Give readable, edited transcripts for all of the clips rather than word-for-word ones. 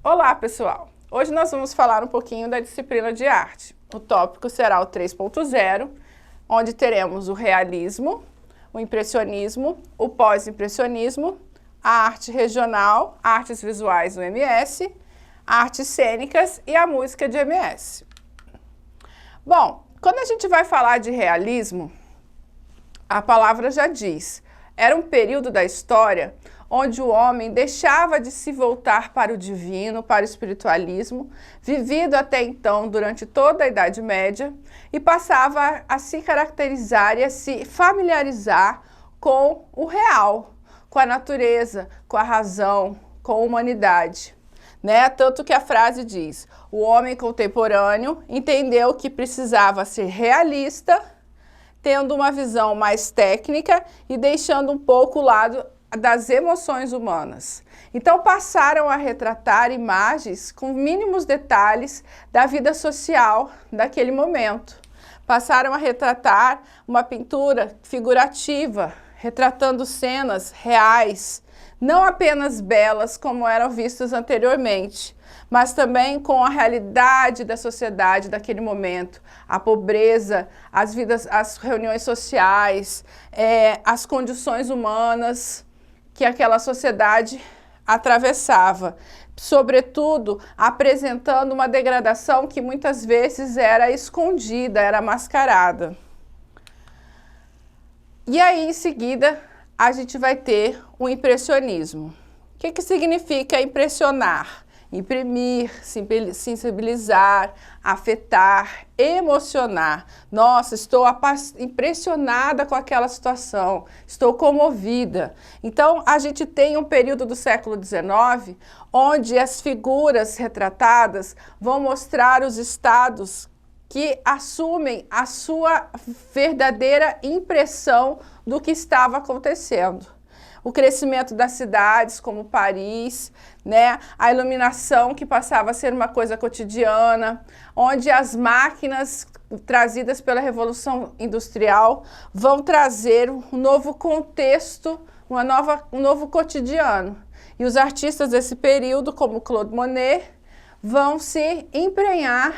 Olá, pessoal! Hoje nós vamos falar um pouquinho da disciplina de arte. O tópico será o 3.0, onde teremos o realismo, o impressionismo, o pós-impressionismo, a arte regional, artes visuais do MS, artes cênicas e a música de MS. Bom, quando a gente vai falar de realismo, a palavra já diz, era um período da história onde o homem deixava de se voltar para o divino, para o espiritualismo, vivido até então durante toda a Idade Média, e passava a se caracterizar e a se familiarizar com o real, com a natureza, com a razão, com a humanidade. Tanto que a frase diz, o homem contemporâneo entendeu que precisava ser realista, tendo uma visão mais técnica e deixando um pouco o lado das emoções humanas. Então passaram a retratar imagens com mínimos detalhes da vida social daquele momento. Passaram a retratar uma pintura figurativa, retratando cenas reais, não apenas belas como eram vistas anteriormente, mas também com a realidade da sociedade daquele momento, a pobreza, as reuniões sociais, as condições humanas que aquela sociedade atravessava, sobretudo apresentando uma degradação que muitas vezes era escondida, era mascarada. E aí, em seguida, a gente vai ter o impressionismo. O que significa impressionar? Imprimir, sensibilizar, afetar, emocionar. Nossa, estou impressionada com aquela situação, estou comovida. Então, a gente tem um período do século XIX onde as figuras retratadas vão mostrar os estados que assumem a sua verdadeira impressão do que estava acontecendo. O crescimento das cidades, como Paris, a iluminação que passava a ser uma coisa cotidiana, onde as máquinas trazidas pela Revolução Industrial vão trazer um novo contexto, um novo cotidiano. E os artistas desse período, como Claude Monet, vão se emprenhar,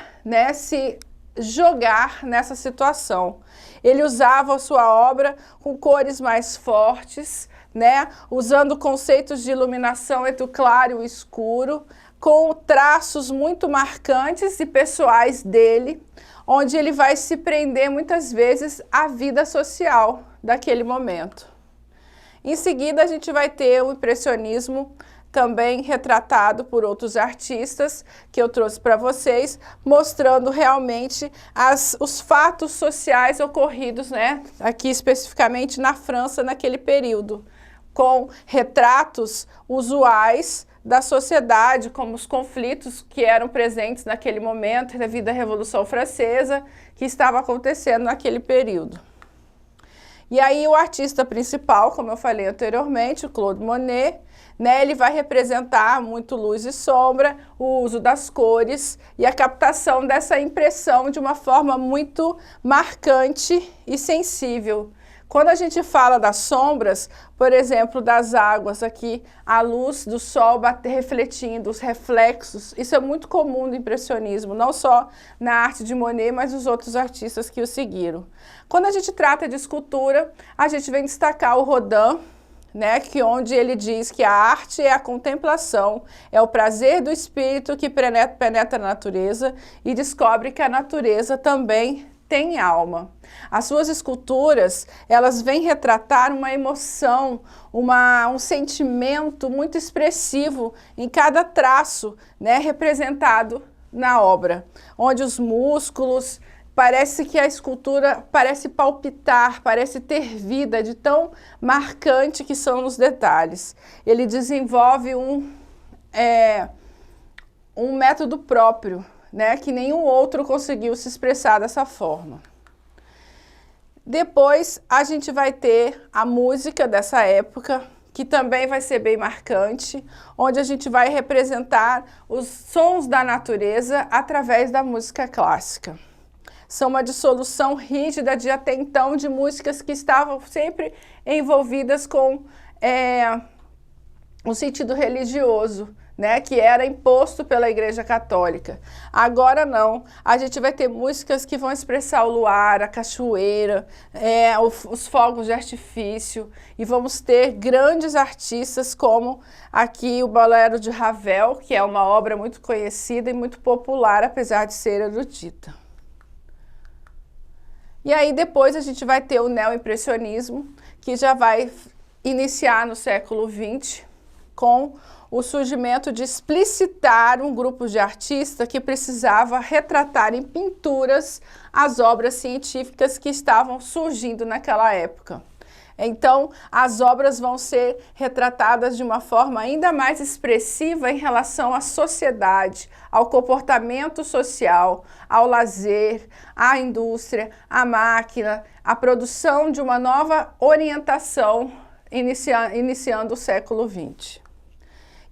se jogar nessa situação. Ele usava a sua obra com cores mais fortes, usando conceitos de iluminação entre o claro e o escuro, com traços muito marcantes e pessoais dele, onde ele vai se prender muitas vezes à vida social daquele momento. Em seguida, a gente vai ter o impressionismo, também retratado por outros artistas que eu trouxe para vocês, mostrando realmente os fatos sociais ocorridos, aqui especificamente na França naquele período, com retratos usuais da sociedade, como os conflitos que eram presentes naquele momento devido à Revolução Francesa, que estava acontecendo naquele período. E aí o artista principal, como eu falei anteriormente, o Claude Monet, ele vai representar muito luz e sombra, o uso das cores e a captação dessa impressão de uma forma muito marcante e sensível. Quando a gente fala das sombras, por exemplo, das águas aqui, a luz do sol refletindo, os reflexos, isso é muito comum no impressionismo, não só na arte de Monet, mas os outros artistas que o seguiram. Quando a gente trata de escultura, a gente vem destacar o Rodin, onde ele diz que a arte é a contemplação, é o prazer do espírito que penetra na natureza e descobre que a natureza também tem alma. As suas esculturas, elas vêm retratar uma emoção, um sentimento muito expressivo em cada traço, representado na obra, onde os músculos, parece que a escultura parece palpitar, parece ter vida, de tão marcante que são os detalhes. Ele desenvolve um método próprio, que nenhum outro conseguiu se expressar dessa forma. Depois a gente vai ter a música dessa época, que também vai ser bem marcante, onde a gente vai representar os sons da natureza através da música clássica. São uma dissolução rígida de até então de músicas que estavam sempre envolvidas com um sentido religioso, né, que era imposto pela Igreja Católica. Agora não, a gente vai ter músicas que vão expressar o luar, a cachoeira, os fogos de artifício, e vamos ter grandes artistas como aqui o Bolero de Ravel, que é uma obra muito conhecida e muito popular, apesar de ser erudita. E aí depois a gente vai ter o neoimpressionismo, que já vai iniciar no século XX, com o surgimento de explicitar um grupo de artistas que precisava retratar em pinturas as obras científicas que estavam surgindo naquela época. Então, as obras vão ser retratadas de uma forma ainda mais expressiva em relação à sociedade, ao comportamento social, ao lazer, à indústria, à máquina, à produção de uma nova orientação iniciando o século XX.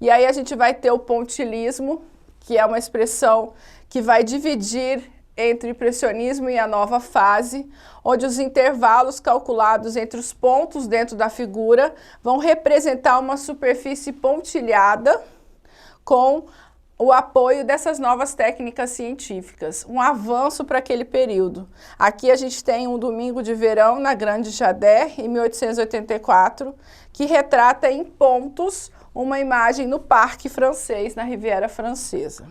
E aí a gente vai ter o pontilhismo, que é uma expressão que vai dividir entre o impressionismo e a nova fase, onde os intervalos calculados entre os pontos dentro da figura vão representar uma superfície pontilhada com o apoio dessas novas técnicas científicas, um avanço para aquele período. Aqui a gente tem um Domingo de Verão na Grande Jader, em 1884, que retrata em pontos uma imagem no Parque Francês, na Riviera Francesa.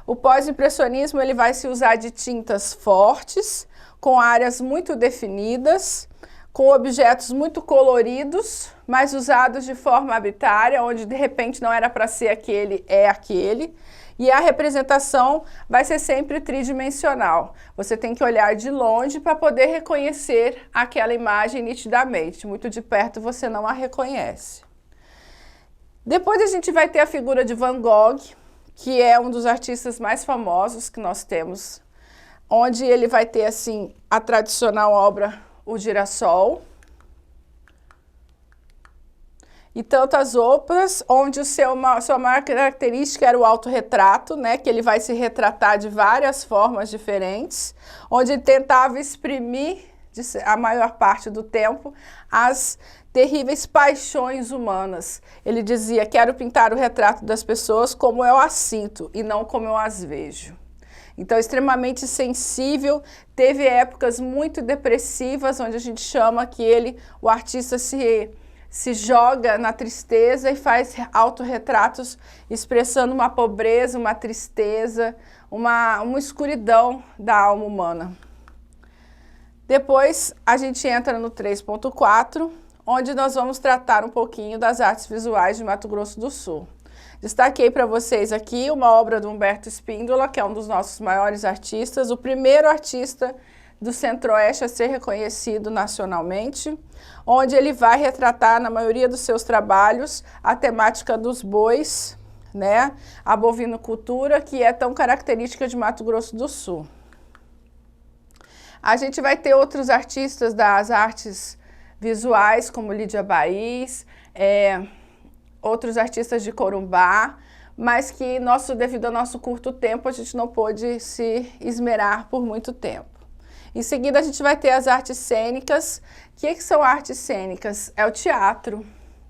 O pós-impressionismo ele vai se usar de tintas fortes, com áreas muito definidas, com objetos muito coloridos, mas usados de forma arbitrária, onde de repente não era para ser aquele, é aquele. E a representação vai ser sempre tridimensional. Você tem que olhar de longe para poder reconhecer aquela imagem nitidamente. Muito de perto você não a reconhece. Depois a gente vai ter a figura de Van Gogh, que é um dos artistas mais famosos que nós temos, onde ele vai ter assim a tradicional obra O Girassol e tantas outras, onde sua maior característica era o autorretrato, né, que ele vai se retratar de várias formas diferentes, onde ele tentava exprimir a maior parte do tempo as terríveis paixões humanas. Ele dizia: quero pintar o retrato das pessoas como eu as sinto e não como eu as vejo. Então, extremamente sensível, teve épocas muito depressivas, onde a gente chama que o artista se joga na tristeza e faz autorretratos expressando uma pobreza, uma tristeza, uma escuridão da alma humana. Depois, a gente entra no 3.4, onde nós vamos tratar um pouquinho das artes visuais de Mato Grosso do Sul. Destaquei para vocês aqui uma obra do Humberto Espíndola, que é um dos nossos maiores artistas, o primeiro artista do Centro-Oeste a ser reconhecido nacionalmente, onde ele vai retratar, na maioria dos seus trabalhos, a temática dos bois, né, a bovinocultura, que é tão característica de Mato Grosso do Sul. A gente vai ter outros artistas das artes visuais, como Lídia Baís, outros artistas de Corumbá, mas que, devido ao nosso curto tempo, a gente não pôde se esmerar por muito tempo. Em seguida, a gente vai ter as artes cênicas. O que são artes cênicas? É o teatro,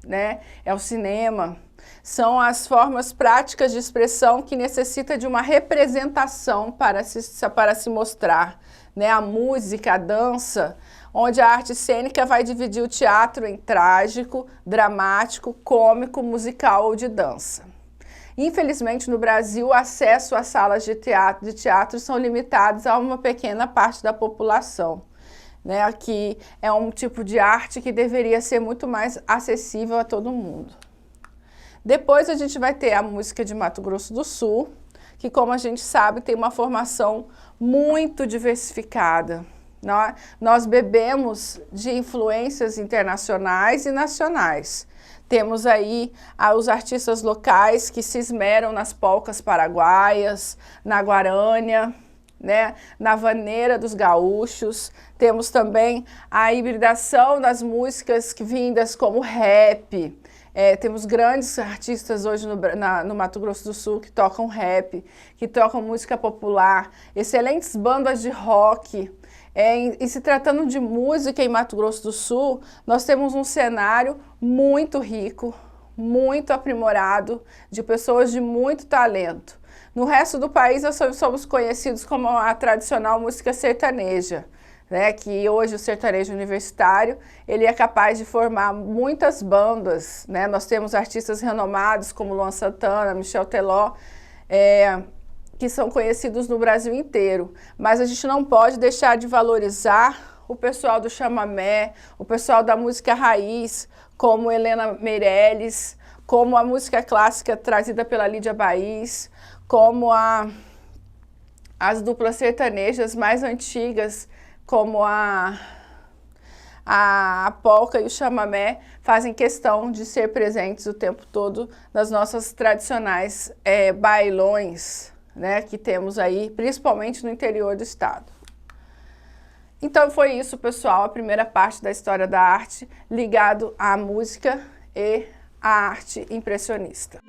né? É o cinema. São as formas práticas de expressão que necessita de uma representação para se mostrar, né? A música, a dança, onde a arte cênica vai dividir o teatro em trágico, dramático, cômico, musical ou de dança. Infelizmente, no Brasil, o acesso às salas de teatro são limitados a uma pequena parte da população, né? Que é um tipo de arte que deveria ser muito mais acessível a todo mundo. Depois a gente vai ter a música de Mato Grosso do Sul, que, como a gente sabe, tem uma formação muito diversificada. Nós bebemos de influências internacionais e nacionais. Temos aí os artistas locais que se esmeram nas polcas paraguaias, na guarânia, né, na vaneira dos gaúchos. Temos também a hibridação das músicas vindas como rap. Temos grandes artistas hoje no Mato Grosso do Sul que tocam rap, que tocam música popular, excelentes bandas de rock. E se tratando de música em Mato Grosso do Sul, nós temos um cenário muito rico, muito aprimorado, de pessoas de muito talento. No resto do país, nós somos conhecidos como a tradicional música sertaneja, né? Que hoje o sertanejo universitário ele é capaz de formar muitas bandas, né? Nós temos artistas renomados como Luan Santana, Michel Teló, que são conhecidos no Brasil inteiro, mas a gente não pode deixar de valorizar o pessoal do chamamé, o pessoal da música raiz, como Helena Meirelles, como a música clássica trazida pela Lídia Baiz, como as duplas sertanejas mais antigas, como a polca e o chamamé, fazem questão de ser presentes o tempo todo nas nossas tradicionais bailões, né, que temos aí, principalmente no interior do estado. Então foi isso, pessoal, a primeira parte da história da arte ligado à música e à arte impressionista.